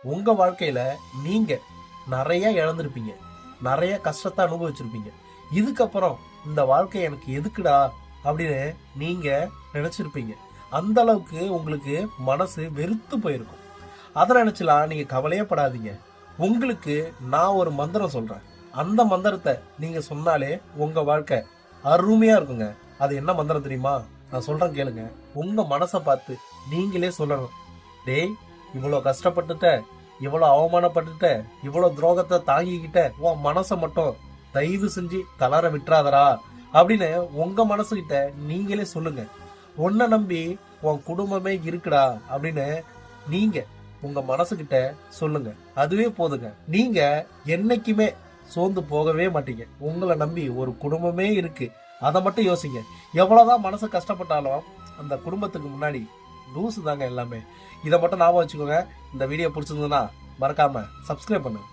உங்க வாழ்க்கையில நீங்க நிறைய இழந்திருப்பீங்க, நிறைய கஷ்டத்தை அனுபவிச்சிருப்பீங்க. இதுக்கப்புறம் இந்த வாழ்க்கை எனக்கு எதுக்குடா அப்படின்னு நீங்க நினைச்சிருப்பீங்க. அந்த அளவுக்கு உங்களுக்கு மனசு வெறுத்து போயிருக்கும். அதை நினைச்சலாம் நீங்க கவலையே படாதீங்க. உங்களுக்கு நான் ஒரு மந்திரம் சொல்றேன். அந்த மந்திரத்தை நீங்க சொன்னாலே உங்க வாழ்க்கை அருமையா இருக்குங்க. அது என்ன மந்திரம் தெரியுமா? நான் சொல்றேன் கேளுங்க. உங்க மனசை பார்த்து நீங்களே சொல்லணும், டேய், இவ்வளவு கஷ்டப்பட்டுட்ட, இவ்வளவு அவமானப்பட்டுட்ட, இவ்வளவு துரோகத்தை தாங்கிக்கிட்ட, உன் மனசை மட்டும் தயவு செஞ்சு தளர விட்டுறாதரா அப்படின்னு உங்க மனசுகிட்ட நீங்களே சொல்லுங்க. உன்னை நம்பி உன் குடும்பமே இருக்குடா அப்படின்னு நீங்க உங்க மனசுகிட்ட சொல்லுங்க. அதுவே போதுங்க. நீங்க என்னைக்குமே சோர்ந்து போகவே மாட்டீங்க. உங்களை நம்பி ஒரு குடும்பமே இருக்கு, அதை மட்டும் யோசிங்க. எவ்வளவுதான் மனசு கஷ்டப்பட்டாலும் அந்த குடும்பத்துக்கு முன்னாடி லூசு தாங்க எல்லாமே. இதை மட்டும் ஞாபகம் வச்சுக்கோங்க. இந்த வீடியோ பிடிச்சிருந்ததுன்னா மறக்காம சப்ஸ்கிரைப் பண்ணுங்க.